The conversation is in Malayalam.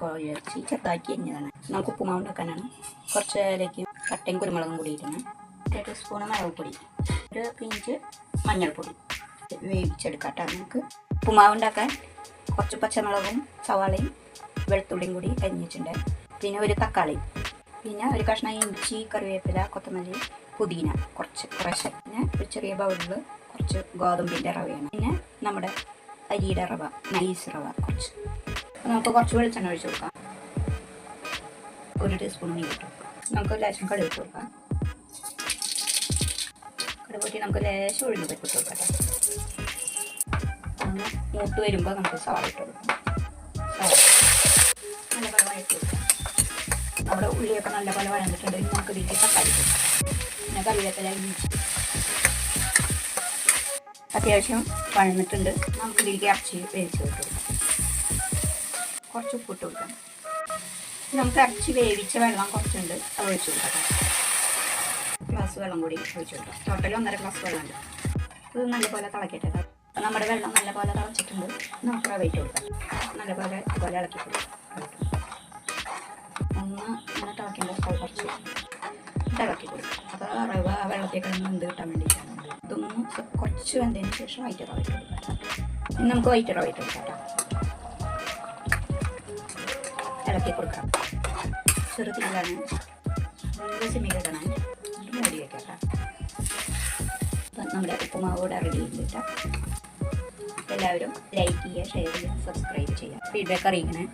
കുഴച്ച് ചെറുതാക്കി അരിഞ്ഞതാണ്. നമുക്ക് ഉപ്പുമാവ് ഉണ്ടാക്കാനാണ്. കുറച്ച് അതിലേക്ക് കട്ടയും കുരുമുളകും കൂടി ഇടുന്നു. 1 ടീസ്പൂൺ മുളകുപൊടി, 1 പിഞ്ച് മഞ്ഞൾപ്പൊടി വേവിച്ചെടുക്കട്ടെ. നമുക്ക് ഉപ്പുമാവ് ഉണ്ടാക്കാൻ കുറച്ച് പച്ചമുളകും സവാളയും വെളുത്തുള്ളിയും കൂടി അരിഞ്ഞിട്ടുണ്ട്. പിന്നെ 1 തക്കാളി, പിന്നെ 1 കഷ്ണം ഇഞ്ചി, കറിവേപ്പില, കൊത്തമല്ലി, പുതിന കുറച്ച്. പിന്നെ ഒരു ചെറിയ ബൗളിൽ കുറച്ച് ഗോതമ്പിൻ്റെ റവയാണ്. പിന്നെ നമ്മുടെ അരിയുടെ റവ, നൈസ് റവ കുറച്ച്. നമുക്ക് കുറച്ച് വെളിച്ചെണ്ണ ഒഴിച്ച് കൊടുക്കാം. 1 ടീസ്പൂൺ നെയ്യ് ഇട്ട് കൊടുക്കാം. നമുക്ക് ലേശം കടുക് ഇട്ട് കൊടുക്കാം. കടുക് പൊട്ടി നമുക്ക് ലേശം ഉഴുന്ന് പരിപ്പ് ഇട്ട് കൊടുക്കാം. ഒന്ന് മൂത്ത് വരുമ്പോൾ നമുക്ക് സവാള ഇട്ട് കൊടുക്കാം. നല്ലപോലെ വഴറ്റി കൊടുക്കാം. നമ്മുടെ ഉള്ളിയൊക്കെ നല്ലപോലെ വഴന്നിട്ടുണ്ട്. ഇനി നമുക്ക് ഇതിലേക്ക് തക്കാളി കൊടുക്കാം. പിന്നെ കറിവേപ്പില, ഇഞ്ചി അത്യാവശ്യം വഴന്നിട്ടുണ്ട്. നമുക്ക് ഇതിലേക്ക് ഇറച്ചി വേവിച്ച് ഇട്ട് കൊടുക്കാം. കുറച്ച് ഉപ്പിട്ട് കൊടുക്കാം. നമുക്ക് ഇറച്ചി വേവിച്ച വെള്ളം കുറച്ചുണ്ട്, അത് ഒഴിച്ച് കൊടുക്കാം. ഗ്ലാസ് വെള്ളം കൂടി ഒഴിച്ച് കൊടുക്കാം. ടോട്ടൽ 1.5 ഗ്ലാസ് വെള്ളമുണ്ട്. ഇത് നല്ലപോലെ തിളക്കട്ടെ. നമ്മുടെ വെള്ളം നല്ലപോലെ തിളച്ചിട്ടുണ്ട്. നമുക്ക് റവ ഇട്ട് കൊടുക്കാം. നല്ലപോലെ ഇളക്കി കൊടുക്കാം. ഒന്ന് ഇങ്ങനെ തിളക്കേണ്ട സ്റ്റൗ കുറച്ച് ഇളക്കി കൊടുക്കാം. അപ്പോൾ റവ വെള്ളത്തിൽ കിടന്ന് വെന്ത് കിട്ടാൻ വേണ്ടിയിട്ടാണ്. ഇതൊന്ന് കുറച്ച് വെന്തതിന് ശേഷം വൈറ്റ് റവ ഇട്ട് കൊടുക്കാം. ഇനി നമുക്ക് വൈറ്റ് റവ ഇട്ട് കൊടുക്കാം. ഇളക്കി കൊടുക്കാം. ചെറുതിലാണ് നല്ല സിമ്മിലിടണം. മൂടി വയ്ക്കാം. അപ്പം നമ്മുടെ ഉപ്പുമാവ് കൂടെ റെഡി ചെയ്തിട്ട് എല്ലാവരും ലൈക്ക് ചെയ്യുക, ഷെയർ ചെയ്യുക, സബ്സ്ക്രൈബ് ചെയ്യുക. ഫീഡ്ബാക്ക് അറിയിക്കണേ.